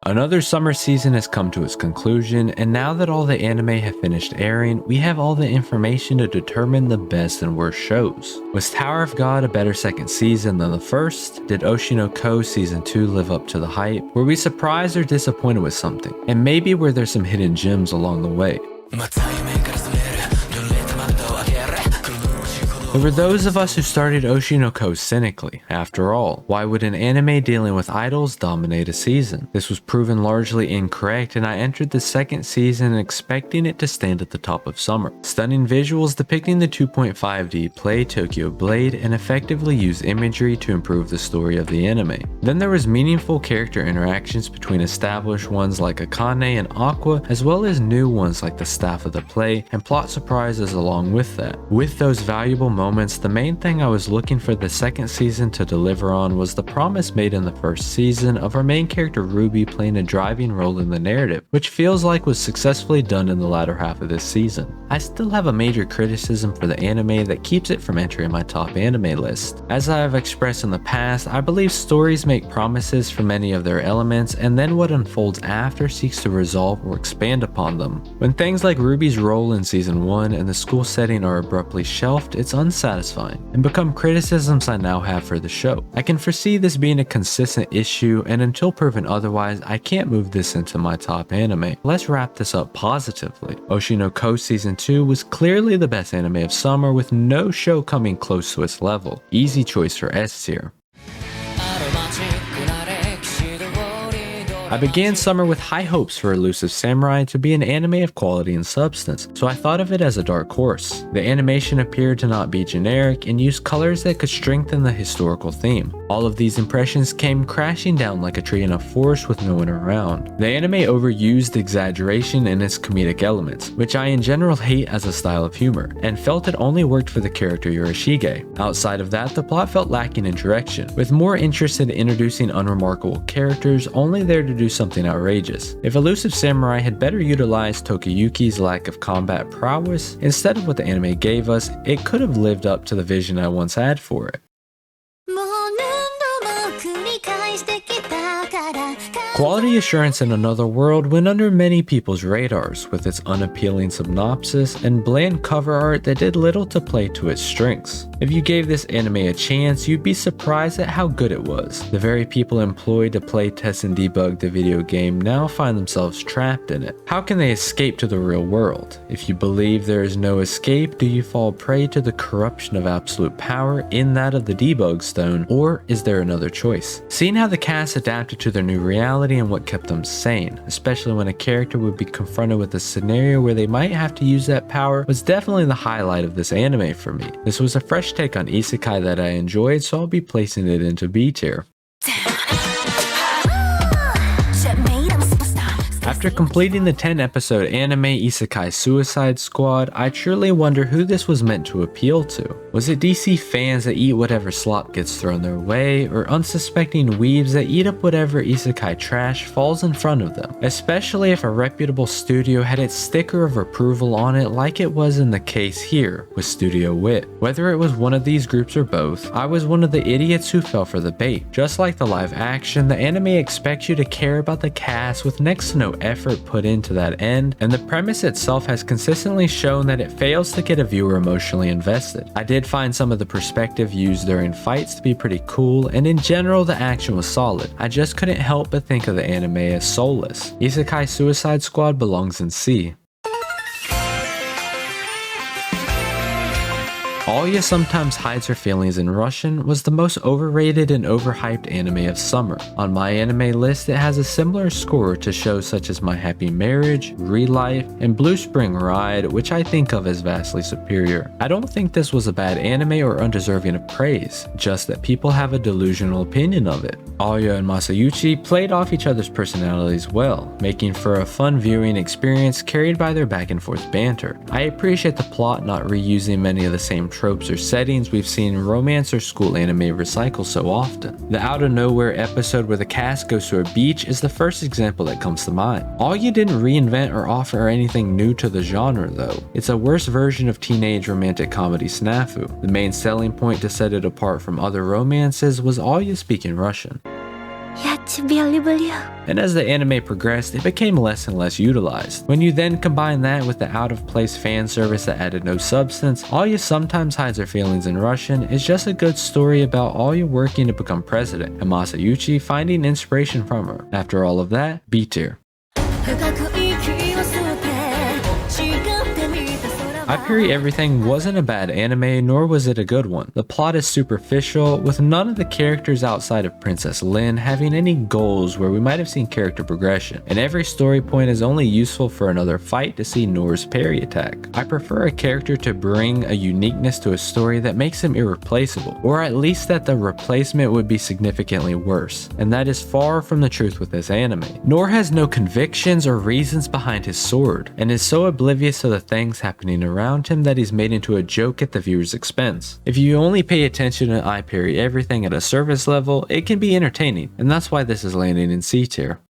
Another summer season has come to its conclusion, and now that all the anime have finished airing, we have all the information to determine the best and worst shows. Was Tower of God a better second season than the first? Did Oshinoko Season 2 live up to the hype? Were we surprised or disappointed with something? And maybe were there some hidden gems along the way? There were those of us who started Oshinoko cynically. After all, why would an anime dealing with idols dominate a season? This was proven largely incorrect, and I entered the second season expecting it to stand at the top of summer. Stunning visuals depicting the 2.5D play Tokyo Blade and effectively use imagery to improve the story of the anime. Then there was meaningful character interactions between established ones like Akane and Aqua, as well as new ones like the staff of the play, and plot surprises along with that. With those valuable moments, the main thing I was looking for the second season to deliver on was the promise made in the first season of our main character Ruby playing a driving role in the narrative, which feels like was successfully done in the latter half of this season. I still have a major criticism for the anime that keeps it from entering my top anime list. As I have expressed in the past, I believe stories make promises for many of their elements, and then what unfolds after seeks to resolve or expand upon them. When things like Ruby's role in season 1 and the school setting are abruptly shelved, it's unsatisfying and become criticisms I now have for the show. I can foresee this being a consistent issue, and until proven otherwise, I can't move this into my top anime. Let's wrap this up positively. Oshinoko Season 2 was clearly the best anime of summer, with no show coming close to its level. Easy choice for S tier. I began summer with high hopes for Elusive Samurai to be an anime of quality and substance, so I thought of it as a dark horse. The animation appeared to not be generic and used colors that could strengthen the historical theme. All of these impressions came crashing down like a tree in a forest with no one around. The anime overused exaggeration in its comedic elements, which I in general hate as a style of humor, and felt it only worked for the character Yorishige. Outside of that, the plot felt lacking in direction, with more interest in introducing unremarkable characters only there to do something outrageous. If Elusive Samurai had better utilized Tokiyuki's lack of combat prowess instead of what the anime gave us, it could have lived up to the vision I once had for it. Quality assurance in Another World went under many people's radars with its unappealing synopsis and bland cover art that did little to play to its strengths. If you gave this anime a chance, you'd be surprised at how good it was. The very people employed to play, test, and debug the video game now find themselves trapped in it. How can they escape to the real world? If you believe there is no escape, do you fall prey to the corruption of absolute power in that of the debug stone, or is there another choice? Seeing how the cast adapted to their new reality and what kept them sane, especially when a character would be confronted with a scenario where they might have to use that power, was definitely the highlight of this anime for me. This was a fresh take on Isekai that I enjoyed, so I'll be placing it into B tier. After completing the 10-episode anime Isekai Suicide Squad, I truly wonder who this was meant to appeal to. Was it DC fans that eat whatever slop gets thrown their way, or unsuspecting weebs that eat up whatever isekai trash falls in front of them? Especially if a reputable studio had its sticker of approval on it like it was in the case here with Studio Wit. Whether it was one of these groups or both, I was one of the idiots who fell for the bait. Just like the live action, the anime expects you to care about the cast with next to no effort put into that end, and the premise itself has consistently shown that it fails to get a viewer emotionally invested. I did find some of the perspective used during fights to be pretty cool, and in general the action was solid. I just couldn't help but think of the anime as soulless. Isekai Suicide Squad belongs in C. Alya Sometimes Hides Her Feelings in Russian was the most overrated and overhyped anime of summer. On my anime list, it has a similar score to shows such as My Happy Marriage, Relife, and Blue Spring Ride, which I think of as vastly superior. I don't think this was a bad anime or undeserving of praise, just that people have a delusional opinion of it. Alya and Masayuchi played off each other's personalities well, making for a fun viewing experience carried by their back and forth banter. I appreciate the plot not reusing many of the same tropes or settings we've seen romance or school anime recycle so often. The out of nowhere episode where the cast goes to a beach is the first example that comes to mind. Alya didn't reinvent or offer anything new to the genre though. It's a worse version of teenage romantic comedy snafu. The main selling point to set it apart from other romances was Alya speaking Russian. And as the anime progressed, it became less and less utilized. When you then combine that with the out-of-place fan service that added no substance, Alya sometimes hides her feelings in Russian is just a good story about Alya working to become president, and Masayuchi finding inspiration from her. After all of that, B tier. Ieverything wasn't a bad anime, nor was it a good one. The plot is superficial, with none of the characters outside of Princess Lin having any goals where we might have seen character progression, and every story point is only useful for another fight to see Noor's parry attack. I prefer a character to bring a uniqueness to a story that makes him irreplaceable, or at least that the replacement would be significantly worse, and that is far from the truth with this anime. Noor has no convictions or reasons behind his sword, and is so oblivious to the things happening around him that he's made into a joke at the viewer's expense. If you only pay attention to Ieverything at a surface level, it can be entertaining, and that's why this is landing in C tier.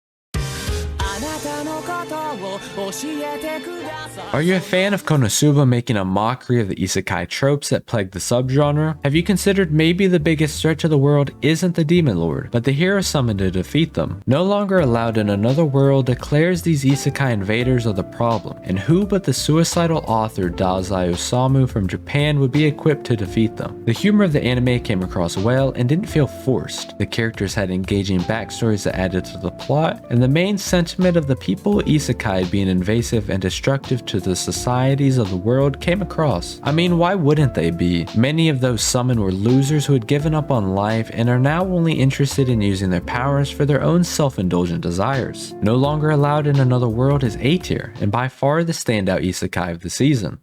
Are you a fan of Konosuba making a mockery of the Isekai tropes that plague the subgenre? Have you considered maybe the biggest threat to the world isn't the Demon Lord, but the hero summoned to defeat them? No longer allowed in another world declares these Isekai invaders are the problem, and who but the suicidal author Dazai Osamu from Japan would be equipped to defeat them? The humor of the anime came across well and didn't feel forced. The characters had engaging backstories that added to the plot, and the main sentiment of the people Isekai being invasive and destructive to the societies of the world came across. I mean, why wouldn't they be? Many of those summoned were losers who had given up on life and are now only interested in using their powers for their own self-indulgent desires. No longer allowed in another world is A tier, and by far the standout Isekai of the season.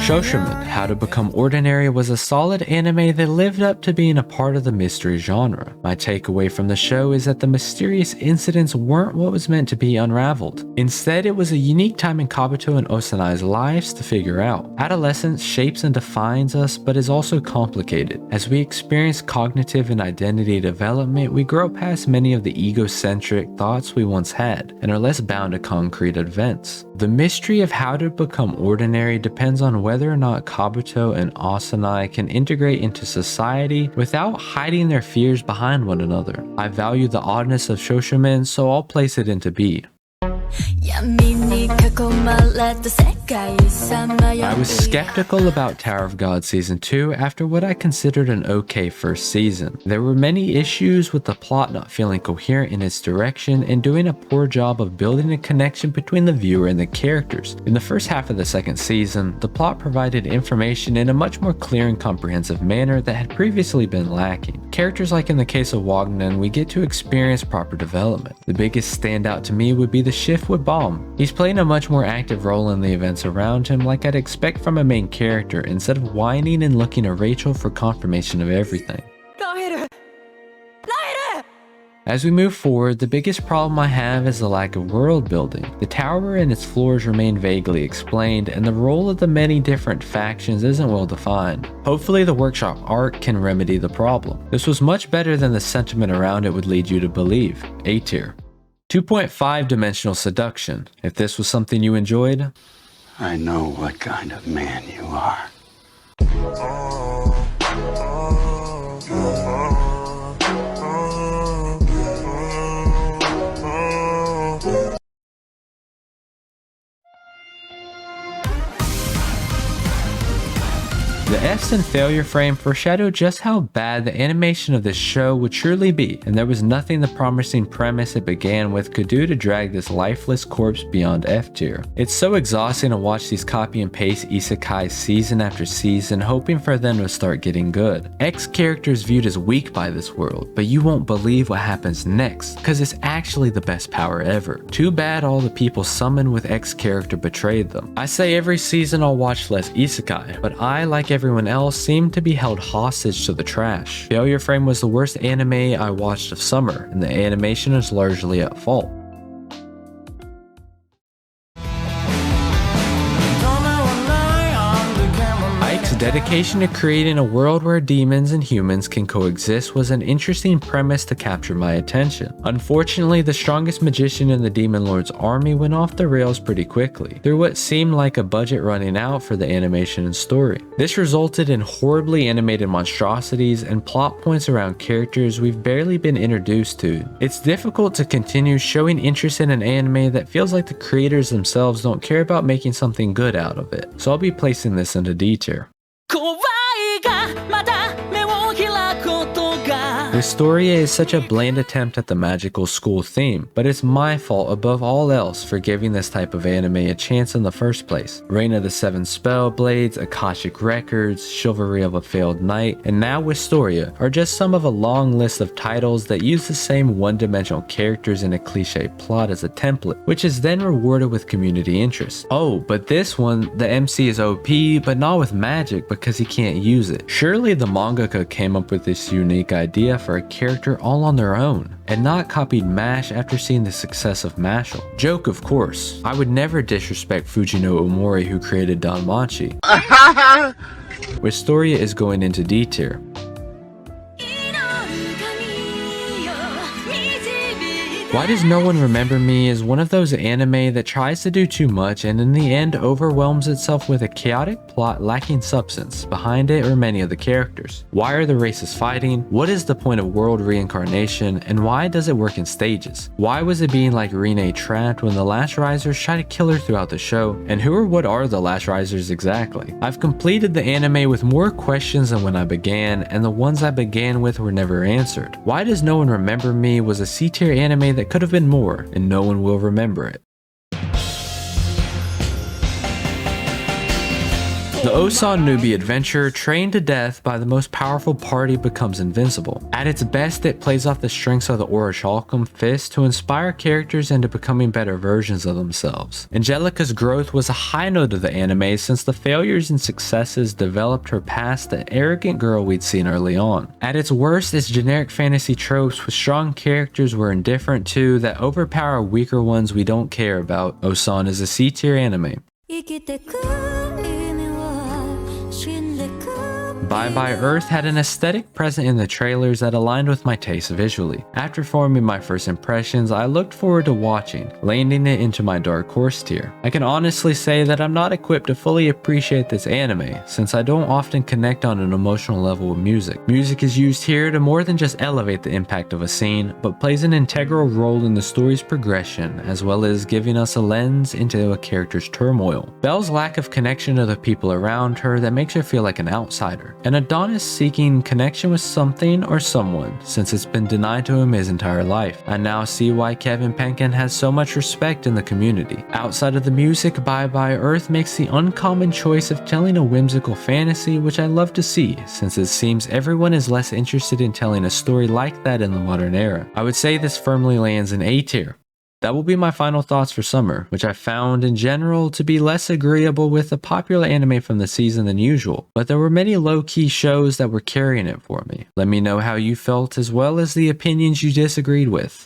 Shoshumen, How to Become Ordinary was a solid anime that lived up to being a part of the mystery genre. My takeaway from the show is that the mysterious incidents weren't what was meant to be unraveled. Instead, it was a unique time in Kabuto and Osanai's lives to figure out. Adolescence shapes and defines us, but is also complicated. As we experience cognitive and identity development, we grow past many of the egocentric thoughts we once had, and are less bound to concrete events. The mystery of how to become ordinary depends on whether or not Kabuto and Osanai can integrate into society without hiding their fears behind one another. I value the oddness of Shoshumen, so I'll place it into B. I was skeptical about Tower of God Season 2 after what I considered an okay first season. There were many issues with the plot not feeling coherent in its direction and doing a poor job of building a connection between the viewer and the characters. In the first half of the second season, the plot provided information in a much more clear and comprehensive manner that had previously been lacking. Characters like in the case of Wagner, we get to experience proper development. The biggest standout to me would be the shift with Bomb. He's playing a much more active role in the events around him like I'd expect from a main character instead of whining and looking to Rachel for confirmation of everything. As we move forward, the biggest problem I have is the lack of world building. The tower and its floors remain vaguely explained, and the role of the many different factions isn't well defined. Hopefully the workshop arc can remedy the problem. This was much better than the sentiment around it would lead you to believe. A tier. 2.5-dimensional seduction. If this was something you enjoyed, I know what kind of man you are. The F's in Failure frame foreshadowed just how bad the animation of this show would surely be, and there was nothing the promising premise it began with could do to drag this lifeless corpse beyond F tier. It's so exhausting to watch these copy and paste isekai season after season, hoping for them to start getting good. X characters viewed as weak by this world, but you won't believe what happens next, cause it's actually the best power ever. Too bad all the people summoned with X character betrayed them. I say every season I'll watch less isekai, but I, like everyone else, seemed to be held hostage to the trash. Failure Frame was the worst anime I watched of summer, and the animation is largely at fault. dedication to creating a world where demons and humans can coexist was an interesting premise to capture my attention. Unfortunately, the strongest magician in the Demon Lord's army went off the rails pretty quickly, through what seemed like a budget running out for the animation and story. This resulted in horribly animated monstrosities and plot points around characters we've barely been introduced to. It's difficult to continue showing interest in an anime that feels like the creators themselves don't care about making something good out of it, so I'll be placing this into D tier. Historia is such a bland attempt at the magical school theme, but it's my fault above all else for giving this type of anime a chance in the first place. Reign of the Seven Spellblades, Akashic Records, Chivalry of a Failed Knight, and now Historia are just some of a long list of titles that use the same one-dimensional characters in a cliche plot as a template, which is then rewarded with community interest. Oh, but this one, the MC is OP, but not with magic because he can't use it. Surely the mangaka came up with this unique idea for a character all on their own, and not copied MASH after seeing the success of Mashal. Joke, of course. I would never disrespect Fujino Omori, who created Mchi. Historia is going into D tier. Why Does No One Remember Me is one of those anime that tries to do too much and in the end overwhelms itself with a chaotic plot lacking substance behind it or many of the characters. Why are the races fighting? What is the point of world reincarnation? And why does it work in stages? Why was it being like Rene trapped when the Last Risers try to kill her throughout the show? And who or what are the Last Risers exactly? I've completed the anime with more questions than when I began, and the ones I began with were never answered. Why Does No One Remember Me was a C tier anime that could have been more, and no one will remember it. The Osan newbie adventurer trained to death by the most powerful party becomes invincible. At its best, it plays off the strengths of the Orichalcum Fist to inspire characters into becoming better versions of themselves. Angelica's growth was a high note of the anime since the failures and successes developed her past the arrogant girl we'd seen early on. At its worst, its generic fantasy tropes with strong characters we're indifferent to that overpower weaker ones we don't care about. Osan is a C tier anime. Bye Bye Earth had an aesthetic present in the trailers that aligned with my taste visually. After forming my first impressions, I looked forward to watching, landing it into my dark horse tier. I can honestly say that I'm not equipped to fully appreciate this anime, since I don't often connect on an emotional level with music. Music is used here to more than just elevate the impact of a scene, but plays an integral role in the story's progression, as well as giving us a lens into a character's turmoil. Belle's lack of connection to the people around her that makes her feel like an outsider. An Adonis seeking connection with something or someone, since it's been denied to him his entire life. I now see why Kevin Penkin has so much respect in the community. Outside of the music, Bye Bye Earth makes the uncommon choice of telling a whimsical fantasy, which I love to see, since it seems everyone is less interested in telling a story like that in the modern era. I would say this firmly lands in A tier. That will be my final thoughts for summer, which I found in general to be less agreeable with the popular anime from the season than usual, but there were many low-key shows that were carrying it for me. Let me know how you felt as well as the opinions you disagreed with.